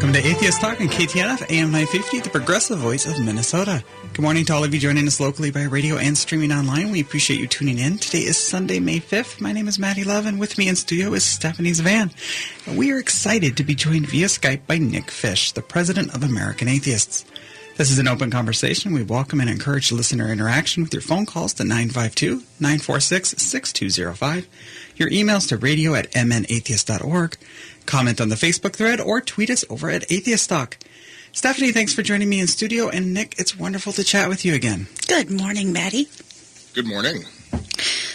Welcome to Atheist Talk on KTNF AM 950, the progressive voice of Minnesota. Good morning to all of you joining us locally by radio and streaming online. We appreciate you tuning in. Today is Sunday, May 5th. My name is Maddie Love, and with me in studio is Stephanie Zvan. And we are excited to be joined via Skype by Nick Fish, the president of American Atheists. This is an open conversation. We welcome and encourage listener interaction with your phone calls to 952-946-6205, your emails to radio@mnatheist.org, comment on the Facebook thread, or tweet us over at Atheist Talk. Stephanie, thanks for joining me in studio. And Nick, it's wonderful to chat with you again. Good morning, Maddie. Good morning.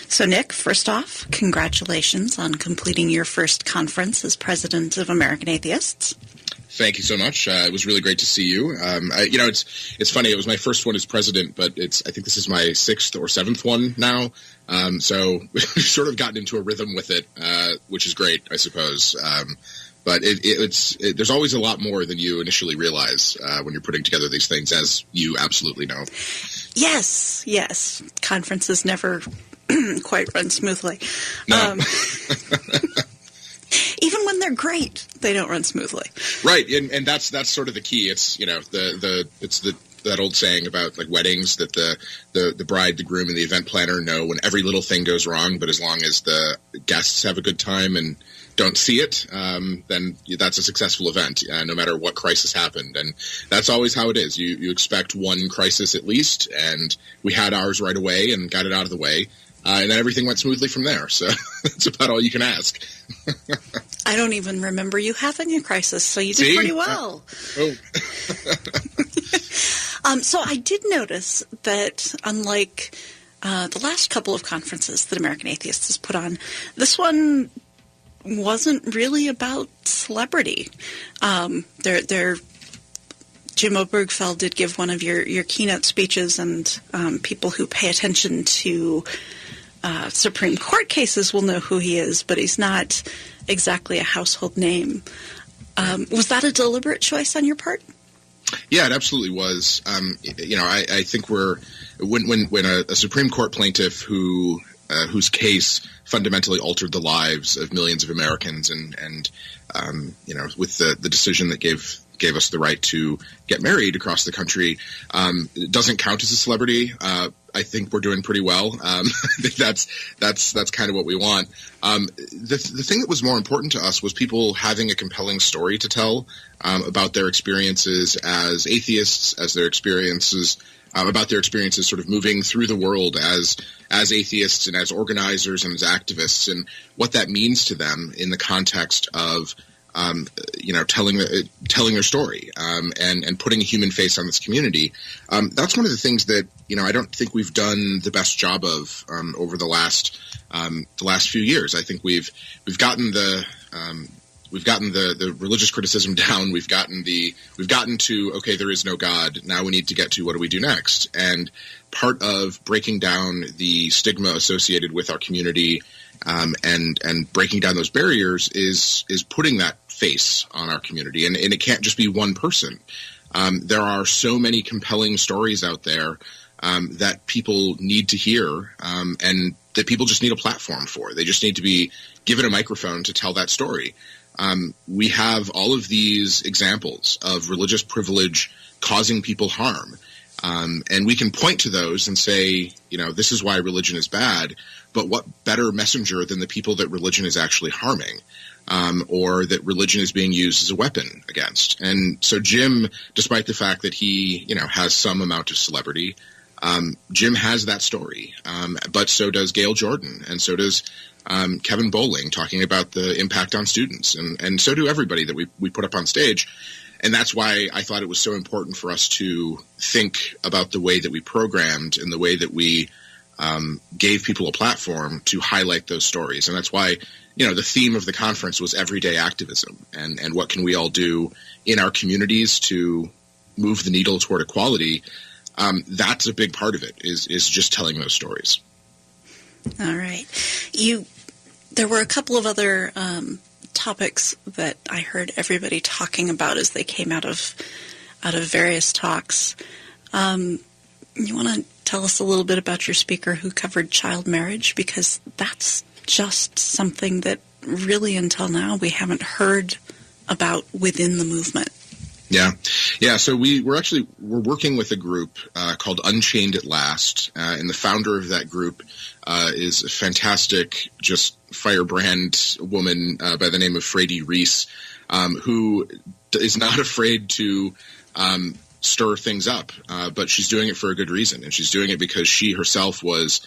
So, Nick, first off, congratulations on completing your first conference as president of American Atheists. Thank you so much. It was really great to see you. It's funny. It was my first one as president, but I think this is my sixth or seventh one now. So we've sort of gotten into a rhythm with it, which is great, I suppose. But there's always a lot more than you initially realize when you're putting together these things, as you absolutely know. Yes. Conferences never quite run smoothly. No. Even when they're great, they don't run smoothly. Right, and that's sort of the key. It's that old saying about like weddings, that the bride, the groom, and the event planner know when every little thing goes wrong, but as long as the guests have a good time and don't see it, then that's a successful event, no matter what crisis happened. And that's always how it is. You expect one crisis at least, and we had ours right away and got it out of the way. And then everything went smoothly from there. So that's about all you can ask. I don't even remember you having a crisis, so you did pretty well. So I did notice that unlike the last couple of conferences that American Atheists has put on, this one wasn't really about celebrity. Jim Obergefell did give one of your keynote speeches, and people who pay attention to Supreme Court cases will know who he is, but he's not exactly a household name. Was that a deliberate choice on your part? Yeah, it absolutely was. I think when a Supreme Court plaintiff whose case fundamentally altered the lives of millions of Americans, and with the decision that gave us the right to get married across the country, it doesn't count as a celebrity. I think we're doing pretty well. I think that's kind of what we want. The thing that was more important to us was people having a compelling story to tell about their experiences as atheists, as their experiences about their experiences sort of moving through the world as atheists and as organizers and as activists, and what that means to them in the context of telling their story, and putting a human face on this community. That's one of the things that I don't think we've done the best job of over the last few years. I think we've gotten the religious criticism down. We've gotten to, okay, there is no God. Now we need to get to what do we do next. And part of breaking down the stigma associated with our community, and breaking down those barriers is putting that face on our community, and it can't just be one person. There are so many compelling stories out there that people need to hear, and that people just need a platform for. They just need to be given a microphone to tell that story. We have all of these examples of religious privilege causing people harm, and we can point to those and say, this is why religion is bad. But what better messenger than the people that religion is actually harming, or that religion is being used as a weapon against? And so Jim, despite the fact that he, has some amount of celebrity, Jim has that story. But so does Gail Jordan, and so does Kevin Bowling, talking about the impact on students, and so do everybody that we put up on stage. And that's why I thought it was so important for us to think about the way that we programmed and the way that we gave people a platform to highlight those stories. And that's why, the theme of the conference was everyday activism, and what can we all do in our communities to move the needle toward equality. That's a big part of it, is just telling those stories. All right. There were a couple of other topics that I heard everybody talking about as they came out of various talks. You want to tell us a little bit about your speaker who covered child marriage, because that's just something that really until now we haven't heard about within the movement. Yeah. So we're working with a group called Unchained at Last, and the founder of that group is a fantastic, just firebrand woman by the name of Frady Reese, who is not afraid to stir things up, but she's doing it for a good reason, and she's doing it because she herself was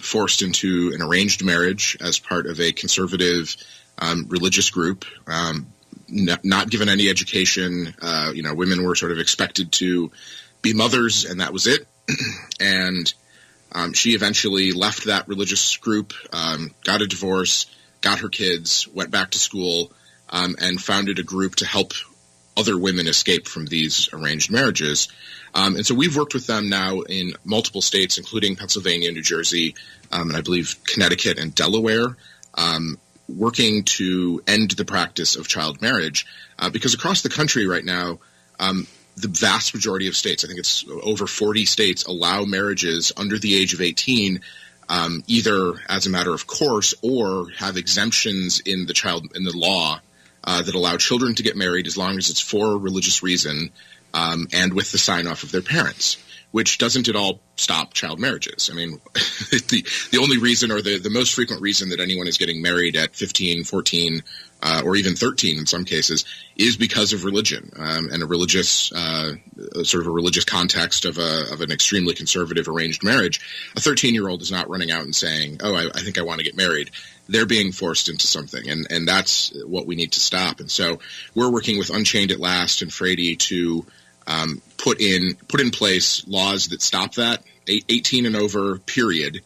forced into an arranged marriage as part of a conservative religious group. Not given any education, women were sort of expected to be mothers, and that was it. And she eventually left that religious group, got a divorce, got her kids, went back to school, and founded a group to help other women escape from these arranged marriages. And so we've worked with them now in multiple states, including Pennsylvania, New Jersey, and I believe Connecticut and Delaware, working to end the practice of child marriage, because across the country right now, the vast majority of states, I think it's over 40 states, allow marriages under the age of 18, either as a matter of course or have exemptions in the law that allow children to get married as long as it's for a religious reason and with the sign-off of their parents, which doesn't at all stop child marriages. I mean, the only reason, or the most frequent reason, that anyone is getting married at 15, 14, or even 13 in some cases, is because of religion and a religious sort of a religious context of an extremely conservative arranged marriage. A 13-year-old is not running out and saying, "Oh, I think I want to get married." They're being forced into something, and that's what we need to stop. And so we're working with Unchained at Last and Frady to put in place laws that stop that, 18 and over, period,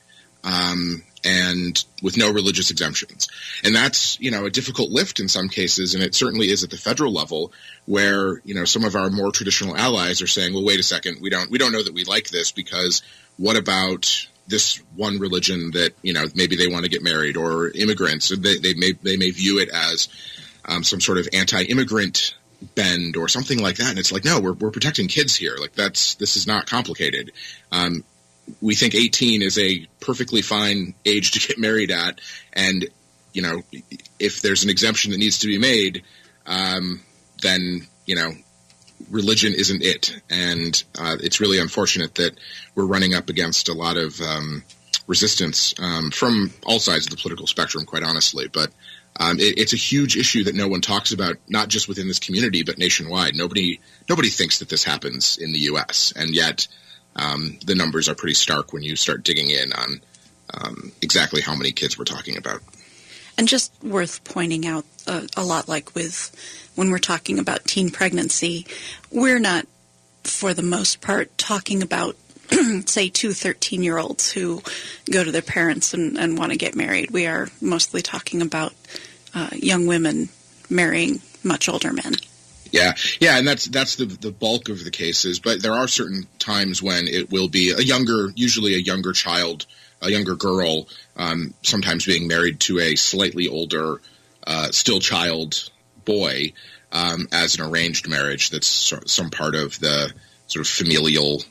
and with no religious exemptions. And that's, a difficult lift in some cases, and it certainly is at the federal level, where, some of our more traditional allies are saying, well, wait a second, we don't know that we like this, because what about this one religion that, maybe they want to get married, or immigrants, and they may view it as some sort of anti-immigrant bend or something like that. And it's like, no, we're protecting kids here. Like, this is not complicated. We think 18 is a perfectly fine age to get married at. And, if there's an exemption that needs to be made, then, religion isn't it. And it's really unfortunate that we're running up against a lot of resistance from all sides of the political spectrum, quite honestly. But it's a huge issue that no one talks about, not just within this community, but nationwide. Nobody thinks that this happens in the U.S., and yet the numbers are pretty stark when you start digging in on exactly how many kids we're talking about. And just worth pointing out, a lot like when we're talking about teen pregnancy, we're not, for the most part, talking about, say, two 13-year-olds who go to their parents and want to get married. We are mostly talking about young women marrying much older men. Yeah, and that's the bulk of the cases. But there are certain times when it will be usually a younger child, a younger girl, sometimes being married to a slightly older, still child boy, as an arranged marriage. That's some part of the sort of familial,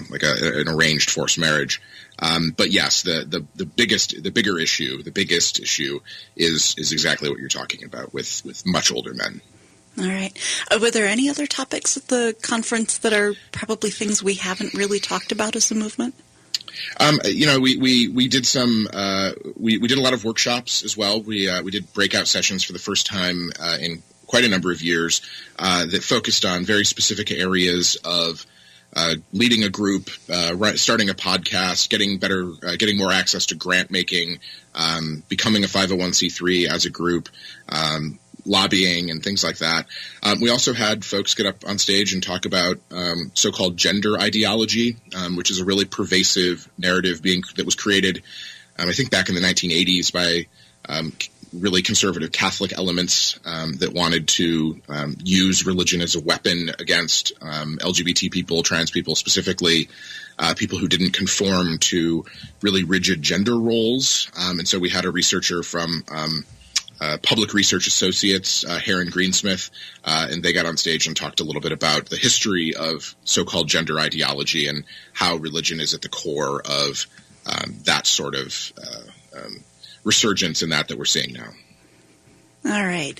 like an arranged forced marriage. But yes, the bigger issue is exactly what you're talking about with much older men. All right. Were there any other topics at the conference that are probably things we haven't really talked about as a movement? We did some. We did a lot of workshops as well. We did breakout sessions for the first time in quite a number of years that focused on very specific areas of leading a group, starting a podcast, getting more access to grant making, becoming a 501c3 as a group, lobbying and things like that. We also had folks get up on stage and talk about so-called gender ideology, which is a really pervasive narrative that was created, I think, back in the 1980s by really conservative Catholic elements that wanted to use religion as a weapon against LGBT people, trans people specifically, people who didn't conform to really rigid gender roles. And so we had a researcher from Public Research Associates, Heron Greensmith, and they got on stage and talked a little bit about the history of so-called gender ideology and how religion is at the core of that sort of resurgence in that we're seeing now. All right.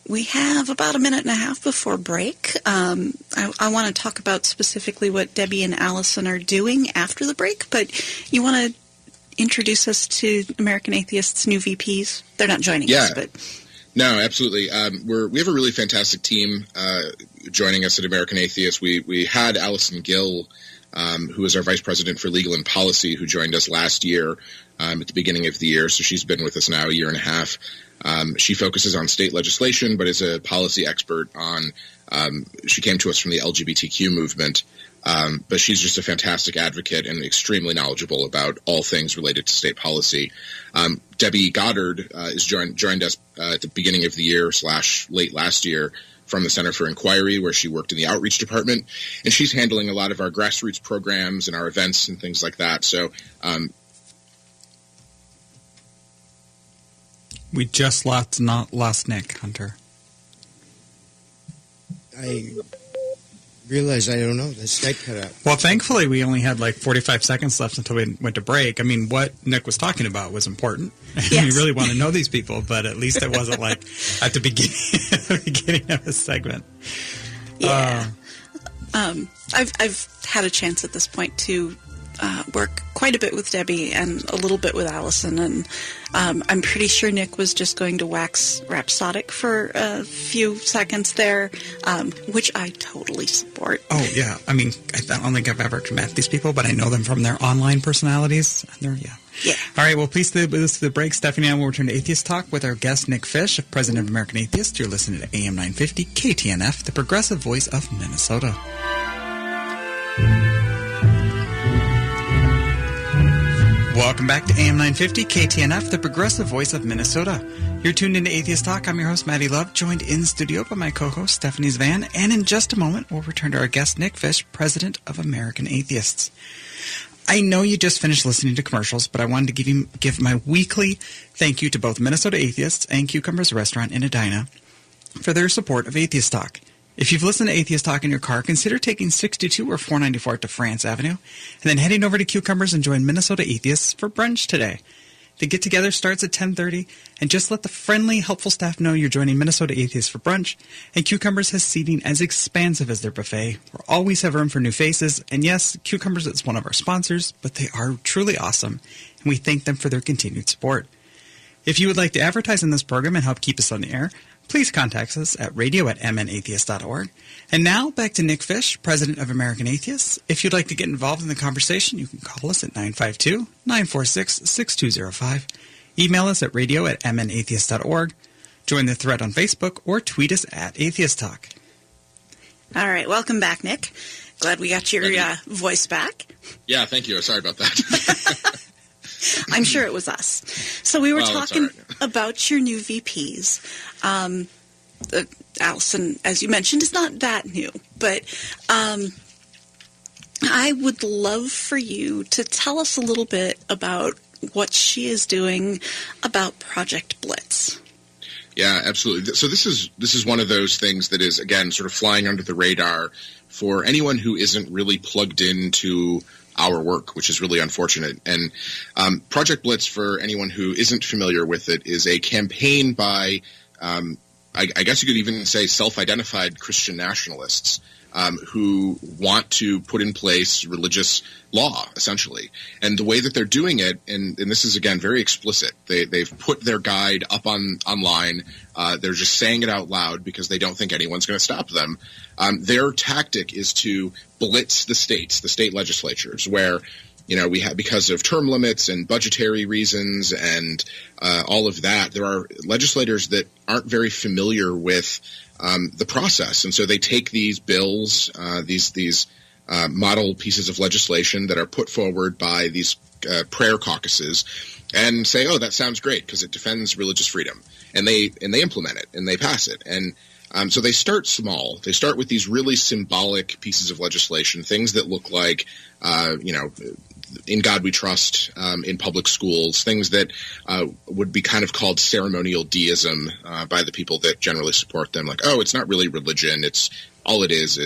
We have about a minute and a half before break. I want to talk about specifically what Debbie and Allison are doing after the break, but you want to introduce us to American Atheists' new VPs? They're not joining us, but... No, absolutely. We have a really fantastic team joining us at American Atheists. We had Allison Gill, who is our Vice President for Legal and Policy, who joined us last year at the beginning of the year. So she's been with us now a year and a half. She focuses on state legislation, but is a policy expert on she came to us from the LGBTQ movement. But she's just a fantastic advocate and extremely knowledgeable about all things related to state policy. Debbie Goddard is joined us at the beginning of the year / late last year from the Center for Inquiry, where she worked in the outreach department, and she's handling a lot of our grassroots programs and our events and things like that. So we just lost Nick Hunter. I realize I don't know. The Skype cut out. Well, thankfully, we only had like 45 seconds left until we went to break. I mean, what Nick was talking about was important. Yes. We really want to know these people, but at least it wasn't like at the beginning of the segment. Yeah. I've had a chance at this point to work quite a bit with Debbie and a little bit with Allison, and I'm pretty sure Nick was just going to wax rhapsodic for a few seconds there, which I totally support. Oh, yeah. I mean, I don't think I've ever met these people, but I know them from their online personalities. And Yeah. All right, well, please do the break. Stephanie and I will return to Atheist Talk with our guest, Nick Fish, President of American Atheists. You're listening to AM 950 KTNF, the progressive voice of Minnesota. Welcome back to AM 950 KTNF, the progressive voice of Minnesota. You're tuned into Atheist Talk. I'm your host, Maddie Love, joined in studio by my co-host, Stephanie Zvan. And in just a moment, we'll return to our guest, Nick Fish, President of American Atheists. I know you just finished listening to commercials, but I wanted to give my weekly thank you to both Minnesota Atheists and Cucumbers Restaurant in Edina for their support of Atheist Talk. If you've listened to Atheist Talk in your car, consider taking 62 or 494 to France Avenue, and then heading over to Cucumbers and join Minnesota Atheists for brunch today. The get-together starts at 10:30, and just let the friendly, helpful staff know you're joining Minnesota Atheists for brunch, and Cucumbers has seating as expansive as their buffet. We'll always have room for new faces, and yes, Cucumbers is one of our sponsors, but they are truly awesome, and we thank them for their continued support. If you would like to advertise on this program and help keep us on the air, please contact us at radio@mnatheist.org. And now, back to Nick Fish, President of American Atheists. If you'd like to get involved in the conversation, you can call us at 952-946-6205. Email us at radio@mnatheist.org. Join the thread on Facebook or tweet us at Atheist Talk. All right, welcome back, Nick. Glad we got your voice back. Yeah, thank you. Sorry about that. I'm sure it was us. So we were talking about your new VPs. Allison, as you mentioned, is not that new, but I would love for you to tell us a little bit about what she is doing about Project Blitz. Yeah, absolutely. So this is one of those things that is, again, sort of flying under the radar for anyone who isn't really plugged into our work, which is really unfortunate. And Project Blitz, for anyone who isn't familiar with it, is a campaign by, I guess you could even say, self-identified Christian nationalists who want to put in place religious law, essentially. And the way that they're doing it, and this is, again, very explicit, they've put their guide up online. They're just saying it out loud because they don't think anyone's going to stop them. Their tactic is to blitz the states, the state legislatures, where, you know, we have, because of term limits and budgetary reasons and all of that, there are legislators that aren't very familiar with the process. And so they take these bills, these model pieces of legislation that are put forward by these prayer caucuses and say, oh, that sounds great because it defends religious freedom. And they implement it and they pass it. And so they start small. They start with these really symbolic pieces of legislation, things that look like, In God We Trust in public schools, things that would be kind of called ceremonial deism by the people that generally support them. Like, oh, it's not really religion. It's all it is,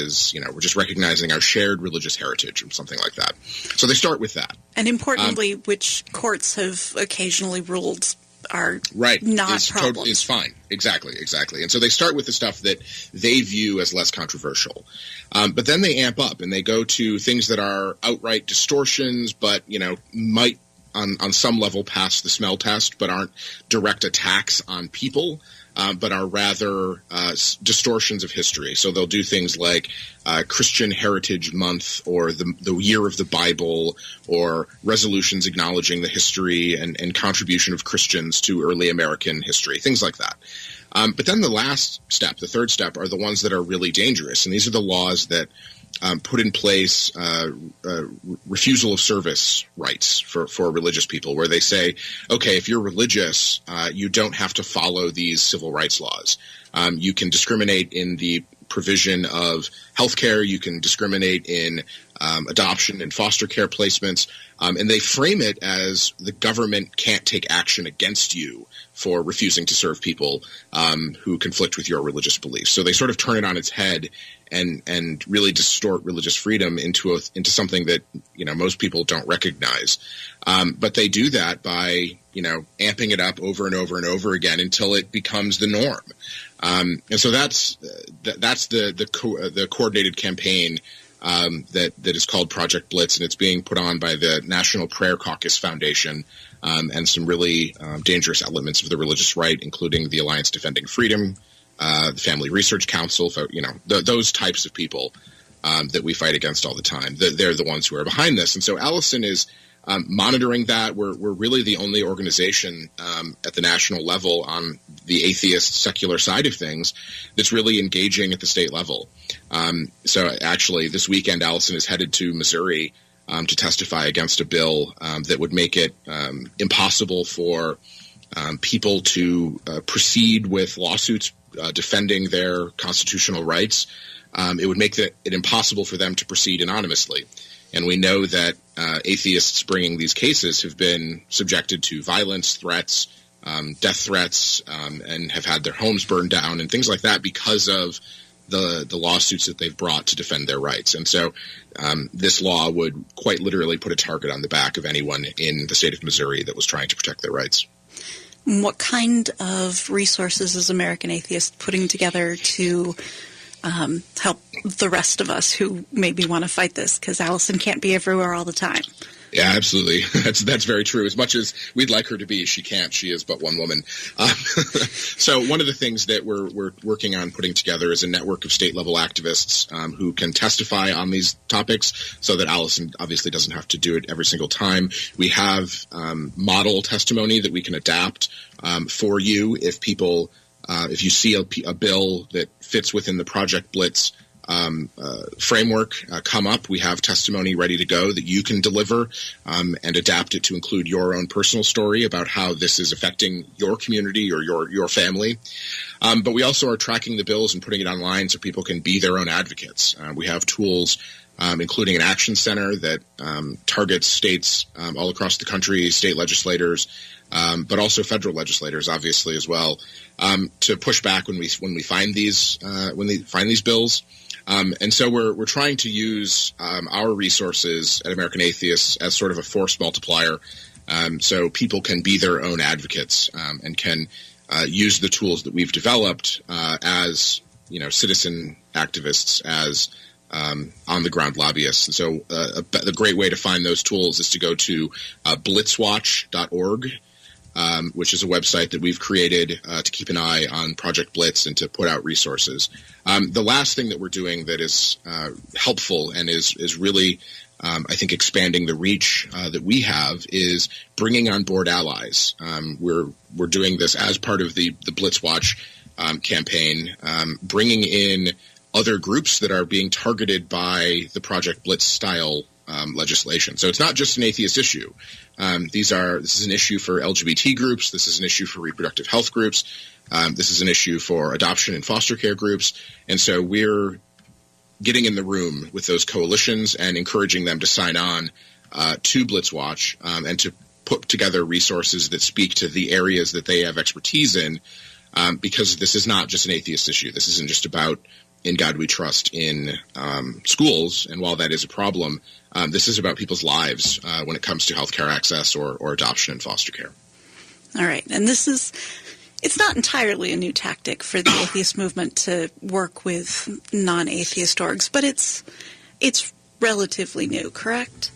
we're just recognizing our shared religious heritage or something like that. So they start with that. And importantly, which courts have occasionally ruled are right. not problems. Is fine. Exactly. And so they start with the stuff that they view as less controversial. But then they amp up and they go to things that are outright distortions, but, might on some level pass the smell test, but aren't direct attacks on people, but are rather distortions of history. So they'll do things like Christian Heritage Month, or the Year of the Bible, or resolutions acknowledging the history and contribution of Christians to early American history, things like that. But then the last step, the third step, are the ones that are really dangerous. And these are the laws that put in place refusal of service rights for religious people, where they say, okay, if you're religious, you don't have to follow these civil rights laws. You can discriminate in the provision of healthcare. You can discriminate in adoption and foster care placements. And they frame it as the government can't take action against you for refusing to serve people who conflict with your religious beliefs. So they sort of turn it on its head and really distort religious freedom into something that most people don't recognize. But they do that by amping it up over and over and over again until it becomes the norm. And so that's the coordinated campaign that is called Project Blitz, and it's being put on by the National Prayer Caucus Foundation and some really dangerous elements of the religious right, including the Alliance Defending Freedom, the Family Research Council, those types of people that we fight against all the time. They're the ones who are behind this. And so Allison is monitoring that. We're really the only organization at the national level on the atheist secular side of things that's really engaging at the state level. So actually this weekend, Allison is headed to Missouri to testify against a bill that would make it impossible for people to proceed with lawsuits defending their constitutional rights. It would make it impossible for them to proceed anonymously. And we know that atheists bringing these cases have been subjected to violence, threats, death threats, and have had their homes burned down and things like that because of the lawsuits that they've brought to defend their rights. And so this law would quite literally put a target on the back of anyone in the state of Missouri that was trying to protect their rights. What kind of resources is American Atheists putting together to help the rest of us who maybe want to fight this? Because Allison can't be everywhere all the time. Yeah, absolutely. That's very true. As much as we'd like her to be, she can't. She is but one woman. So one of the things that we're working on putting together is a network of state-level activists who can testify on these topics so that Allison obviously doesn't have to do it every single time. We have model testimony that we can adapt for you if people if you see a bill that fits within the Project Blitz framework come up, we have testimony ready to go that you can deliver and adapt it to include your own personal story about how this is affecting your community or your family. But we also are tracking the bills and putting it online so people can be their own advocates. We have tools including an action center that targets states all across the country, state legislators, but also federal legislators, obviously, as well, to push back when we find these bills. And so we're trying to use our resources at American Atheists as sort of a force multiplier, so people can be their own advocates and can use the tools that we've developed as citizen activists, as on-the-ground lobbyists. And so the great way to find those tools is to go to blitzwatch.org. Which is a website that we've created to keep an eye on Project Blitz and to put out resources. The last thing that we're doing that is helpful and is really, I think, expanding the reach that we have is bringing on board allies. We're doing this as part of the Blitzwatch campaign, bringing in other groups that are being targeted by the Project Blitz style legislation. So it's not just an atheist issue. This is an issue for LGBT groups. This is an issue for reproductive health groups. This is an issue for adoption and foster care groups. And so we're getting in the room with those coalitions and encouraging them to sign on to Blitzwatch and to put together resources that speak to the areas that they have expertise in, because this is not just an atheist issue. This isn't just about In God We Trust in schools, and while that is a problem, this is about people's lives when it comes to healthcare access or adoption and foster care. All right. And it's not entirely a new tactic for the atheist movement to work with non-atheist orgs, but it's relatively new, correct?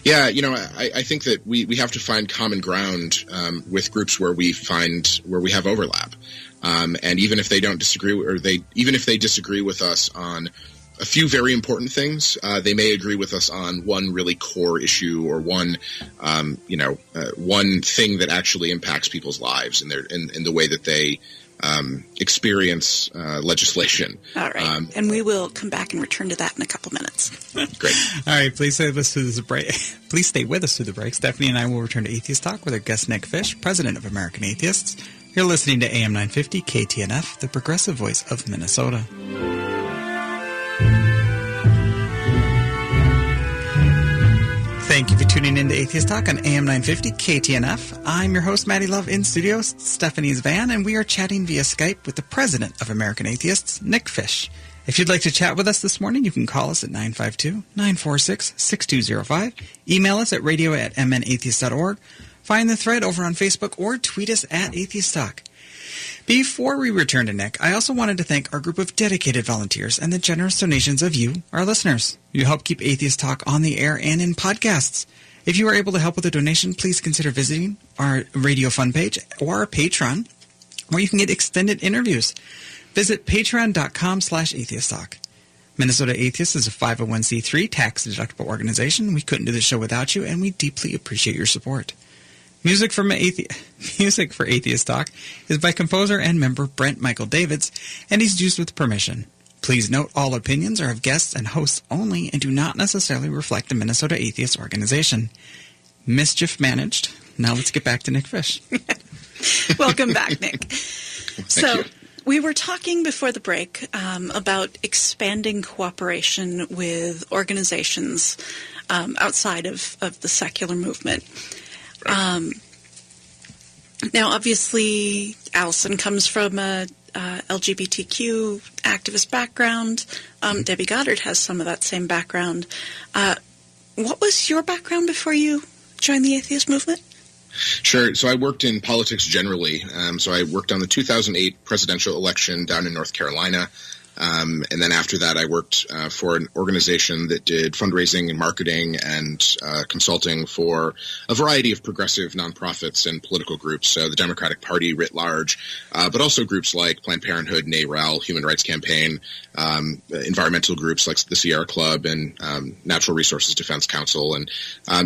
Yeah, I think that we have to find common ground with groups where we have overlap, and even if they don't disagree, even if they disagree with us on a few very important things, they may agree with us on one really core issue or one thing that actually impacts people's lives and in the way that they experience legislation. All right. And we will come back and return to that in a couple minutes. Great. All right. Please stay with us through the break. Please stay with us through the break. Stephanie and I will return to Atheist Talk with our guest Nick Fish, president of American Atheists. You're listening to AM 950 KTNF, the progressive voice of Minnesota. Thank you for tuning in to Atheist Talk on AM 950 KTNF. I'm your host, Maddie Love, in studio, Stephanie's van, and we are chatting via Skype with the president of American Atheists, Nick Fish. If you'd like to chat with us this morning, you can call us at 952-946-6205, email us at radio@mnatheist.org, find the thread over on Facebook, or tweet us at Atheist Talk. Before we return to Nick, I also wanted to thank our group of dedicated volunteers and the generous donations of you, our listeners. You help keep Atheist Talk on the air and in podcasts. If you are able to help with a donation, please consider visiting our Radio Fund page or our Patreon, where you can get extended interviews. Visit patreon.com/atheisttalk. Minnesota Atheists is a 501c3 tax-deductible organization. We couldn't do the show without you, and we deeply appreciate your support. Music for Atheist Talk is by composer and member Brent Michael Davids, and he's used with permission. Please note all opinions are of guests and hosts only and do not necessarily reflect the Minnesota Atheist organization. Mischief managed. Now let's get back to Nick Fish. Welcome back, Nick. Thank you. We were talking before the break about expanding cooperation with organizations outside of the secular movement. Now, obviously, Allison comes from a LGBTQ activist background. Debbie Goddard has some of that same background. What was your background before you joined the atheist movement? Sure. So I worked in politics generally. So I worked on the 2008 presidential election down in North Carolina. And then after that, I worked for an organization that did fundraising and marketing and consulting for a variety of progressive nonprofits and political groups, so the Democratic Party writ large, but also groups like Planned Parenthood, NARAL, Human Rights Campaign, environmental groups like the Sierra Club and Natural Resources Defense Council, and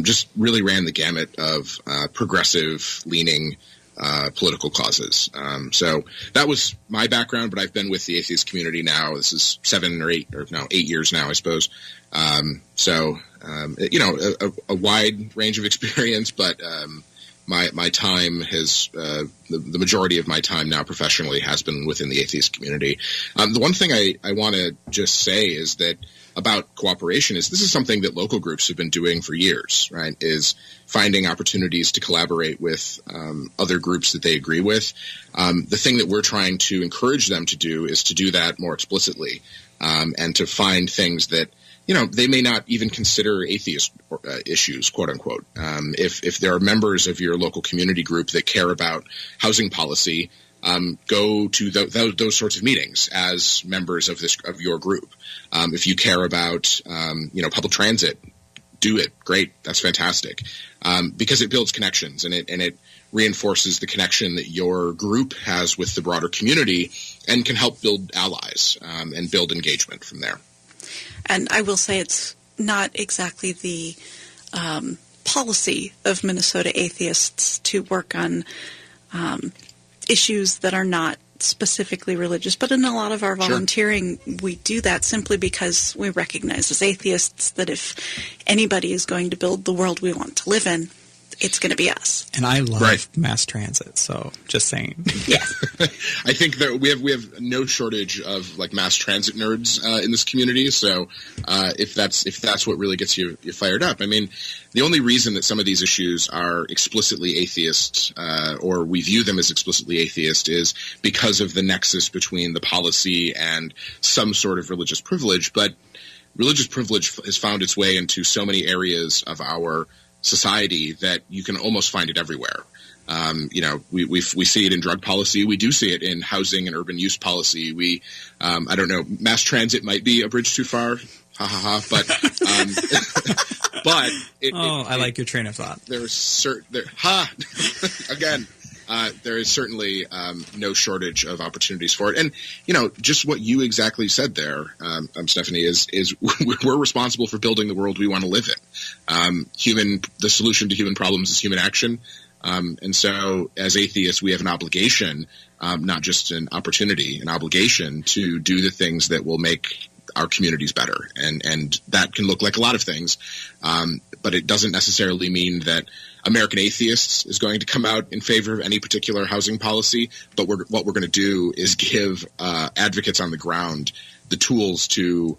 just really ran the gamut of progressive-leaning political causes. So that was my background, but I've been with the atheist community now. This is 8 years now, I suppose. A wide range of experience, but my time has the majority of my time now professionally has been within the atheist community. The one thing I want to just say is that about cooperation is this is something that local groups have been doing for years, right, is finding opportunities to collaborate with other groups that they agree with. The thing that we're trying to encourage them to do is to do that more explicitly and to find things that, they may not even consider atheist issues, quote unquote. If there are members of your local community group that care about housing policy, go to those sorts of meetings as members of your group. If you care about public transit, do it. Great, that's fantastic, because it builds connections and it reinforces the connection that your group has with the broader community and can help build allies and build engagement from there. And I will say it's not exactly the policy of Minnesota Atheists to work on issues that are not specifically religious, but in a lot of our volunteering, we do that simply because we recognize as atheists that if anybody is going to build the world we want to live in, it's going to be us. And I love mass transit, so just saying. Yes. I think that we have no shortage of mass transit nerds in this community. So if that's what really gets you fired up, I mean, the only reason that some of these issues are explicitly atheist or we view them as explicitly atheist is because of the nexus between the policy and some sort of religious privilege. But religious privilege has found its way into so many areas of our society that you can almost find it everywhere. We see it in drug policy. We do see it in housing and urban use policy. I don't know, mass transit might be a bridge too far. Ha ha ha. But I like your train of thought. There is there is certainly no shortage of opportunities for it. And, just what you exactly said there, Stephanie, is we're responsible for building the world we want to live in. The solution to human problems is human action. And so as atheists, we have an obligation, not just an opportunity, an obligation to do the things that will make our communities better. And that can look like a lot of things. But it doesn't necessarily mean that American Atheists is going to come out in favor of any particular housing policy. But what we're going to do is give advocates on the ground the tools to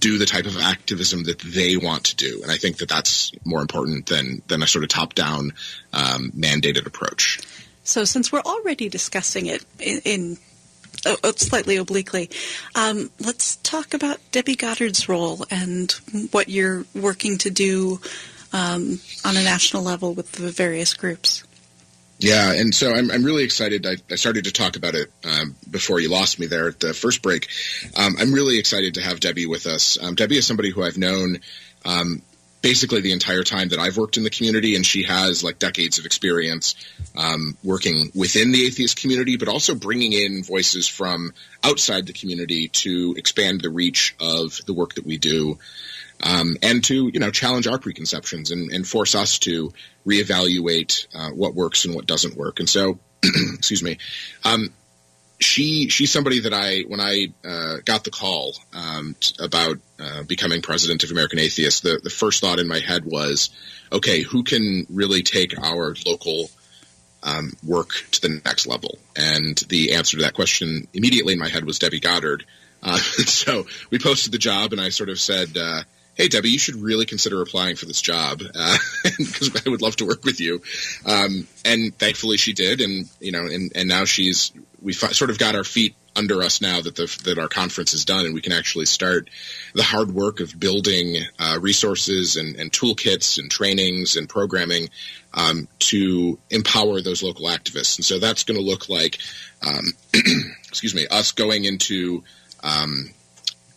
do the type of activism that they want to do. And I think that that's more important than a sort of top-down mandated approach. So since we're already discussing it in slightly obliquely, let's talk about Debbie Goddard's role and what you're working to do on a national level with the various groups. Yeah, and so I'm really excited. I started to talk about it before you lost me there at the first break. I'm really excited to have Debbie with us. Debbie is somebody who I've known basically the entire time that I've worked in the community, and she has decades of experience working within the atheist community, but also bringing in voices from outside the community to expand the reach of the work that we do. And to, challenge our preconceptions and force us to reevaluate what works and what doesn't work. And so, excuse me, she's somebody that when I got the call about becoming president of American Atheists, the first thought in my head was, okay, who can really take our local work to the next level? And the answer to that question immediately in my head was Debbie Goddard. So we posted the job, and I sort of said, hey, Debbie, you should really consider applying for this job because I would love to work with you. And thankfully she did. And, and now we've sort of got our feet under us now that our conference is done, and we can actually start the hard work of building resources and toolkits and trainings and programming to empower those local activists. And so that's going to look like, us going into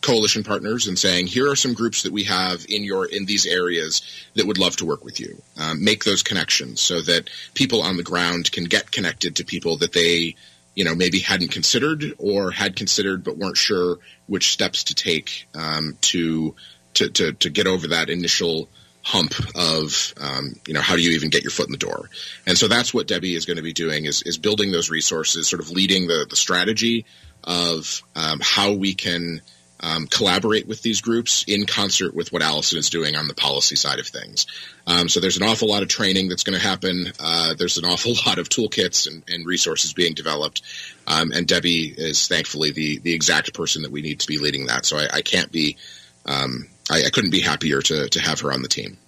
coalition partners and saying, here are some groups that we have in these areas that would love to work with you. Make those connections so that people on the ground can get connected to people that they, maybe hadn't considered or had considered but weren't sure which steps to take to get over that initial hump of, how do you even get your foot in the door? And so that's what Debbie is going to be doing is building those resources, sort of leading the strategy of how we can collaborate with these groups in concert with what Allison is doing on the policy side of things. So there's an awful lot of training that's going to happen. There's an awful lot of toolkits and resources being developed. And Debbie is thankfully the exact person that we need to be leading that. So I can't be, I couldn't be happier to have her on the team.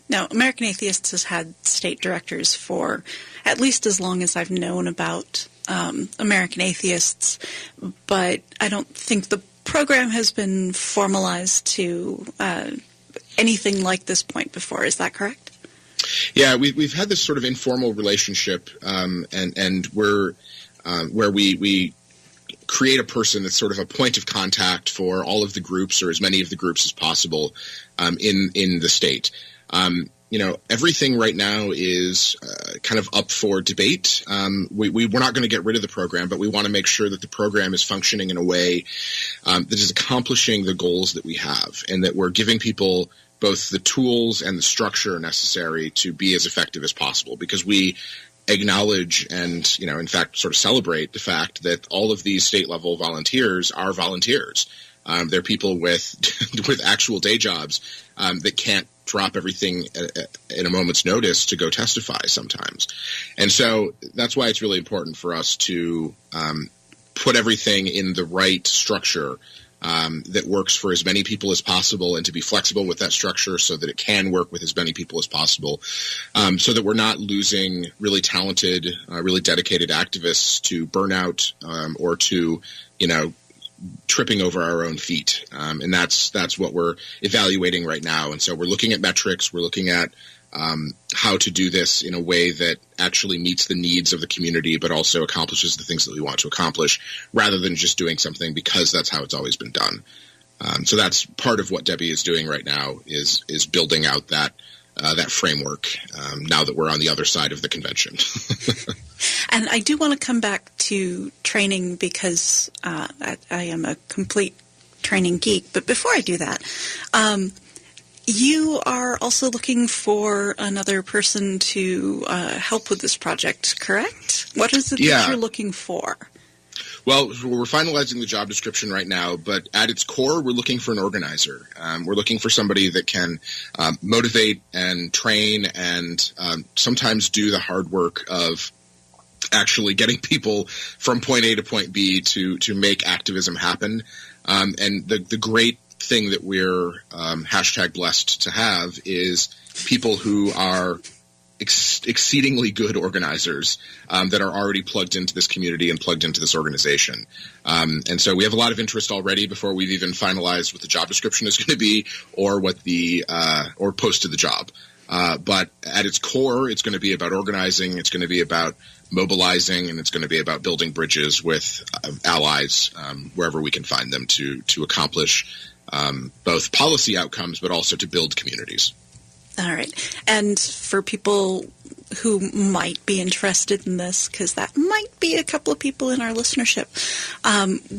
Now, American Atheists has had state directors for at least as long as I've known about American Atheists, but I don't think the program has been formalized to anything like this point before. Is that correct? Yeah, we've had this sort of informal relationship, and we're where we create a person that's sort of a point of contact for all of the groups or as many of the groups as possible in the state. Everything right now is kind of up for debate. We're not going to get rid of the program, but we want to make sure that the program is functioning in a way that is accomplishing the goals that we have, and that we're giving people both the tools and the structure necessary to be as effective as possible, because we acknowledge and, in fact, sort of celebrate the fact that all of these state-level volunteers are volunteers. They're people with actual day jobs that can't drop everything in a moment's notice to go testify sometimes. And so that's why it's really important for us to put everything in the right structure that works for as many people as possible, and to be flexible with that structure so that it can work with as many people as possible, so that we're not losing really talented, really dedicated activists to burnout or to, tripping over our own feet. And that's what we're evaluating right now. And so we're looking at metrics. We're looking at how to do this in a way that actually meets the needs of the community, but also accomplishes the things that we want to accomplish, rather than just doing something because that's how it's always been done. So that's part of what Debbie is doing right now, is building out that framework now that we're on the other side of the convention. And I do want to come back to training because I am a complete training geek. But before I do that, you are also looking for another person to help with this project, correct? What is it that you're looking for? Well, we're finalizing the job description right now, but at its core, we're looking for an organizer. We're looking for somebody that can motivate and train and sometimes do the hard work of actually getting people from point A to point B to make activism happen. And the great thing that we're #blessed to have is people who are exceedingly good organizers that are already plugged into this community and plugged into this organization. And so we have a lot of interest already before we've even finalized what the job description is going to be or what or posted the job. But at its core, it's going to be about organizing. It's going to be about mobilizing, and it's going to be about building bridges with allies wherever we can find them to accomplish both policy outcomes, but also to build communities. All right. And for people who might be interested in this, because that might be a couple of people in our listenership,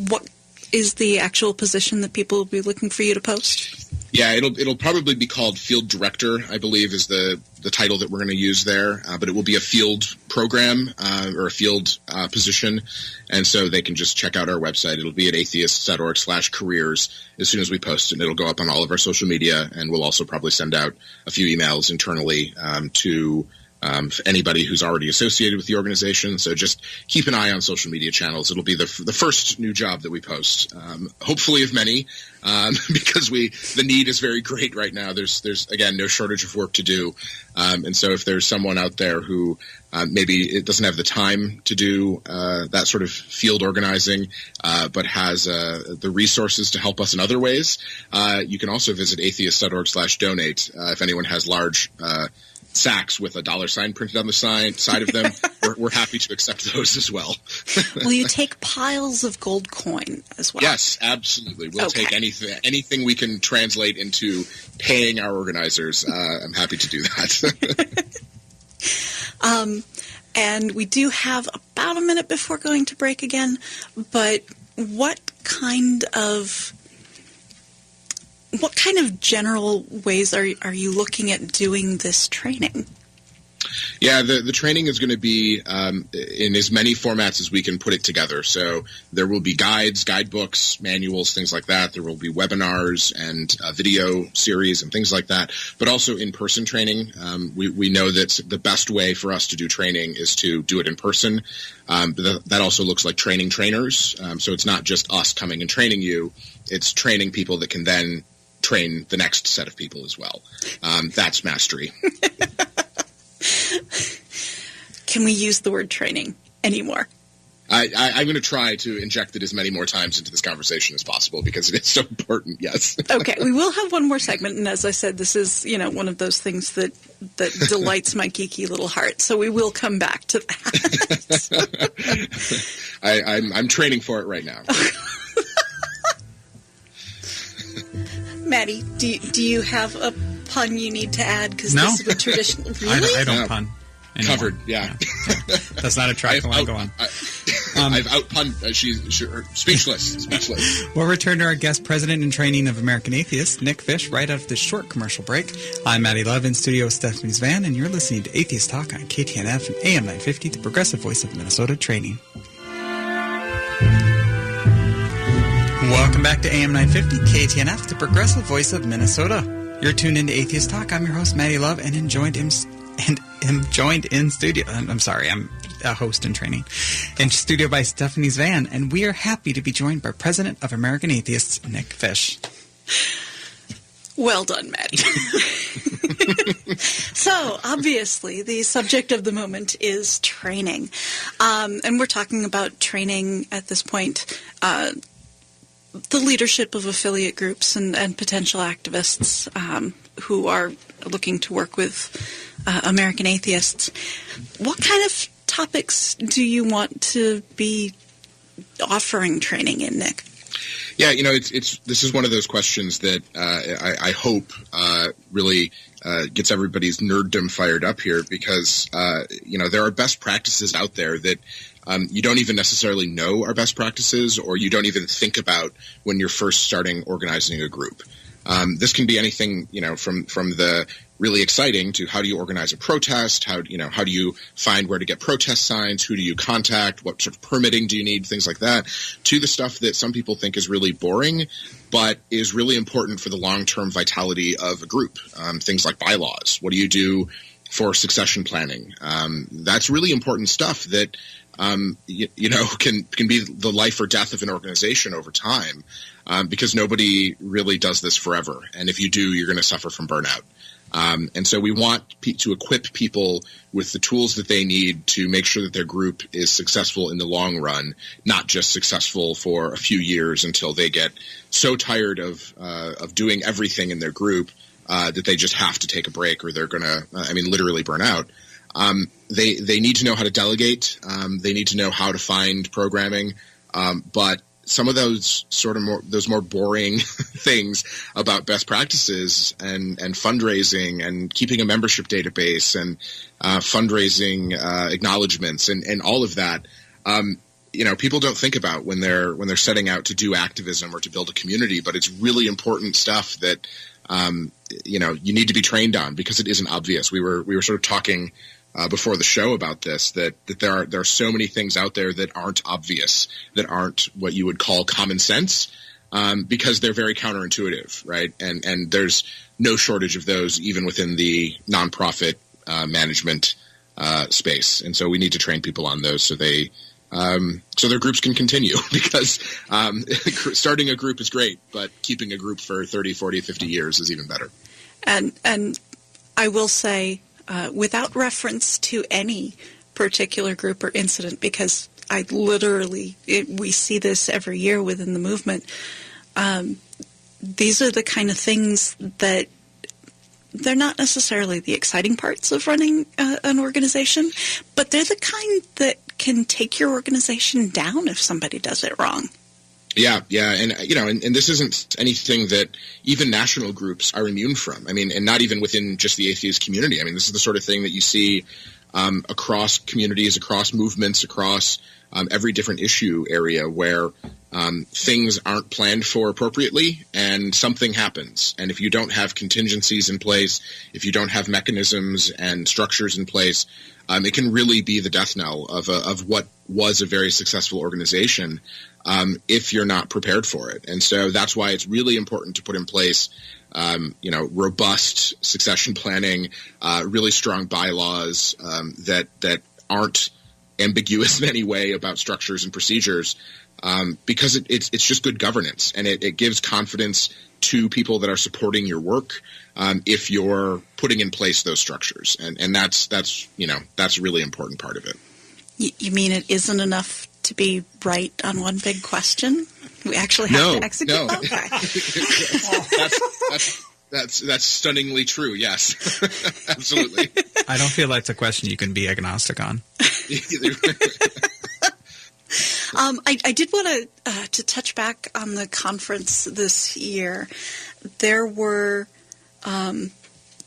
what is the actual position that people will be looking for you to post? Yeah, it'll probably be called Field Director, I believe, is the title that we're going to use there. But it will be a field program or a field position. And so they can just check out our website. It'll be at atheists.org/careers as soon as we post it. It'll go up on all of our social media. And we'll also probably send out a few emails internally to anybody who's already associated with the organization. So just keep an eye on social media channels. It'll be the first new job that we post, hopefully of many, because the need is very great right now. There's again, no shortage of work to do. And so if there's someone out there who maybe it doesn't have the time to do that sort of field organizing, but has the resources to help us in other ways, you can also visit atheists.org/donate. If anyone has large sacks with a $sign printed on the side of them, we're happy to accept those as well. Will you take piles of gold coin as well? Yes, absolutely. We'll take anything we can translate into paying our organizers. I'm happy to do that. And we do have about a minute before going to break again, but what kind of general ways are you looking at doing this training? Yeah, the training is going to be in as many formats as we can put it together. So there will be guides, guidebooks, manuals, things like that. There will be webinars and video series and things like that, but also in-person training. We know that the best way for us to do training is to do it in person. That also looks like training trainers. So it's not just us coming and training you. It's training people that can then train the next set of people as well. That's mastery. Can we use the word training anymore? I'm going to try to inject it as many more times into this conversation as possible because it is so important, yes. Okay, we will have one more segment, and as I said, this is one of those things that delights my geeky little heart, so we will come back to that. I'm training for it right now. Maddie, do you have a pun you need to add? Because no. This is a tradition. Really? I don't pun anymore. Covered, yeah. That's not a track I want to go on. I've out-punned. She's speechless. We'll return to our guest president in training of American Atheists, Nick Fish, right after this short commercial break. I'm Maddie Love in studio with Stephanie Zvan, and you're listening to Atheist Talk on KTNF and AM 950, the progressive voice of Minnesota training. Welcome back to AM 950, KTNF, the progressive voice of Minnesota. You're tuned into Atheist Talk. I'm your host, Maddie Love, and am joined in studio. I'm sorry, I'm a host in training. In studio by Stephanie Zvan, and we are happy to be joined by President of American Atheists, Nick Fish. Well done, Maddie. So, obviously, the subject of the moment is training. And we're talking about training at this point the leadership of affiliate groups and potential activists who are looking to work with American Atheists. What kind of topics do you want to be offering training in, Nick? Yeah, this is one of those questions that I hope really gets everybody's nerddom fired up here, because there are best practices out there that you don't even necessarily know are best practices, or you don't even think about when you're first starting organizing a group. This can be anything, from the really exciting to how do you organize a protest, how do you find where to get protest signs, who do you contact, what sort of permitting do you need, things like that, to the stuff that some people think is really boring but is really important for the long-term vitality of a group. Things like bylaws. What do you do for succession planning? That's really important stuff that can be the life or death of an organization over time, because nobody really does this forever. And if you do, you're going to suffer from burnout. And so we want to equip people with the tools that they need to make sure that their group is successful in the long run, not just successful for a few years until they get so tired of doing everything in their group that they just have to take a break, or they're going to, literally burn out. They need to know how to delegate. They need to know how to find programming. But some of those those more boring things about best practices and fundraising and keeping a membership database and fundraising acknowledgments and all of that, people don't think about when they're setting out to do activism or to build a community. But it's really important stuff that you need to be trained on, because it isn't obvious. We were sort of talking before the show about this, that there are so many things out there that aren't obvious, that aren't what you would call common sense, because they're very counterintuitive, right? And there's no shortage of those even within the nonprofit management space. And so we need to train people on those so their groups can continue, because starting a group is great, but keeping a group for 30, 40, 50 years is even better. And I will say, without reference to any particular group or incident, because we see this every year within the movement, these are the kind of things that they're not necessarily the exciting parts of running an organization, but they're the kind that can take your organization down if somebody does it wrong. Yeah, and and this isn't anything that even national groups are immune from. And not even within just the atheist community. This is the sort of thing that you see across communities, across movements, across every different issue area, where things aren't planned for appropriately and something happens. And if you don't have contingencies in place, if you don't have mechanisms and structures in place, it can really be the death knell of what was a very successful organization, if you're not prepared for it. And so that's why it's really important to put in place, robust succession planning, really strong bylaws that aren't ambiguous in any way about structures and procedures, because it's just good governance, and it gives confidence to people that are supporting your work, if you're putting in place those structures, and that's a really important part of it. You mean it isn't enough to be right on one big question? We actually have to execute? No. Okay. That's stunningly true, yes. Absolutely. I don't feel like it's a question you can be agnostic on. I did want to touch back on the conference this year. There were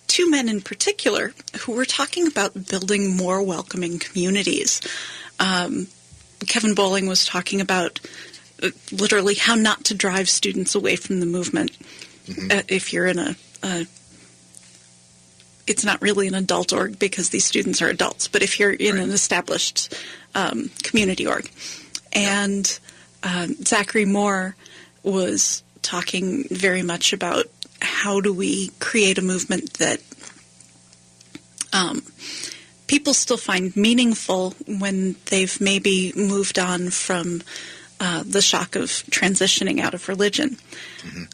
two men in particular who were talking about building more welcoming communities. Kevin Bowling was talking about literally how not to drive students away from the movement. Mm-hmm. If you're in it's not really an adult org because these students are adults, but if you're in an established community org. And Zachary Moore was talking very much about how do we create a movement that people still find meaningful when they've maybe moved on from the shock of transitioning out of religion. Mm-hmm.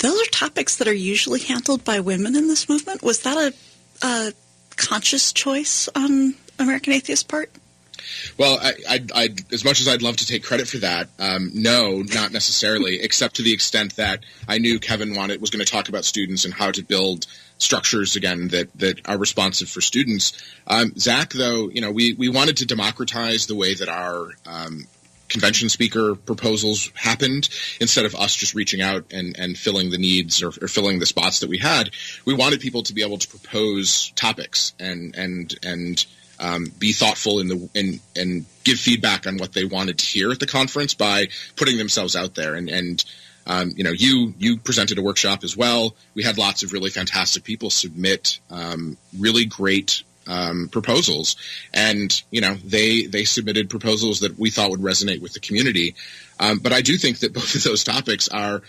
Those are topics that are usually handled by women in this movement. Was that a conscious choice on American Atheist's part? Well, I as much as I'd love to take credit for that, no, not necessarily, except to the extent that I knew Kevin was going to talk about students and how to build structures, again, that are responsive for students. Zach, though, we wanted to democratize the way that our convention speaker proposals happened. Instead of us just reaching out and filling the needs or filling the spots that we had, we wanted people to be able to propose topics and be thoughtful and give feedback on what they wanted to hear at the conference by putting themselves out there. You presented a workshop as well. We had lots of really fantastic people submit really great proposals, and they submitted proposals that we thought would resonate with the community. But I do think that both of those topics are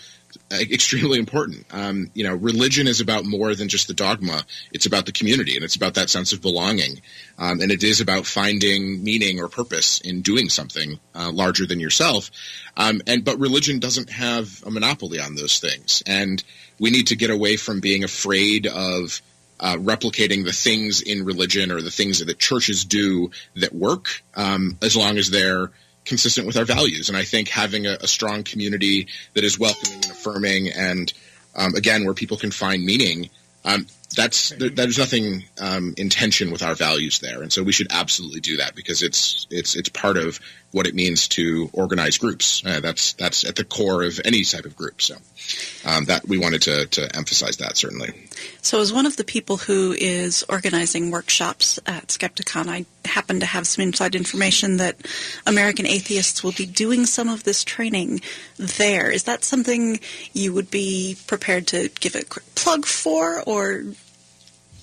extremely important. Religion is about more than just the dogma. It's about the community, and it's about that sense of belonging. And it is about finding meaning or purpose in doing something larger than yourself. But religion doesn't have a monopoly on those things. And we need to get away from being afraid of replicating the things in religion or the things that churches do that work, as long as they're consistent with our values. And I think having a strong community that is welcoming and affirming and, again, where people can find meaning, there's nothing in tension with our values there. And so we should absolutely do that because it's part of what it means to organize groups. That's at the core of any type of group. So that we wanted to emphasize that, certainly. So as one of the people who is organizing workshops at Skepticon, I happen to have some inside information that American Atheists will be doing some of this training there. Is that something you would be prepared to give a quick plug for, or?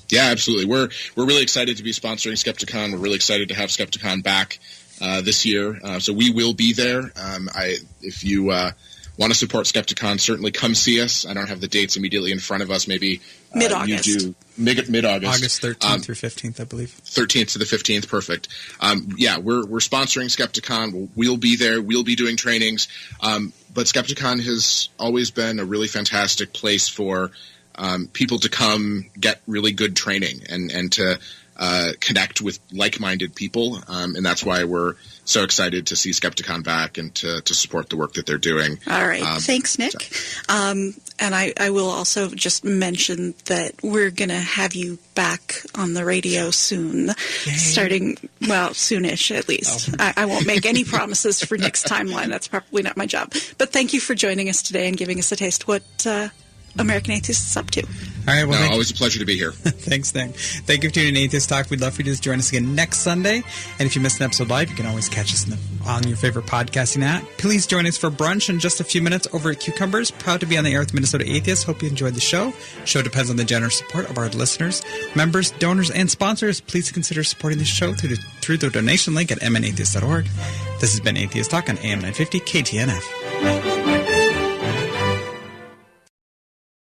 Yeah, absolutely. We're really excited to be sponsoring Skepticon. We're really excited to have Skepticon back this year. So we will be there. If you want to support Skepticon, certainly come see us. I don't have the dates immediately in front of us. Maybe mid-August. You do mid-August. August 13th through 15th, I believe. 13th to the 15th, perfect. We're sponsoring Skepticon. We'll be there. We'll be doing trainings. But Skepticon has always been a really fantastic place for people to come get really good training and to connect with like-minded people. And that's why we're so excited to see Skepticon back and to support the work that they're doing. All right. Thanks, Nick. And I will also just mention that we're going to have you back on the radio soon. Yay. Starting, soonish at least. Oh. I won't make any promises for Nick's timeline. That's probably not my job. But thank you for joining us today and giving us a taste what American Atheists is up to. All right, well, always a pleasure to be here. Thanks, Nick. Thank you for tuning in to Atheist Talk. We'd love for you to join us again next Sunday. And if you missed an episode live, you can always catch us on your favorite podcasting app. Please join us for brunch in just a few minutes over at Cucumbers. Proud to be on the air with Minnesota Atheists. Hope you enjoyed the show. The show depends on the generous support of our listeners, members, donors, and sponsors. Please consider supporting the show through the donation link at mnatheist.org. This has been Atheist Talk on AM 950 KTNF.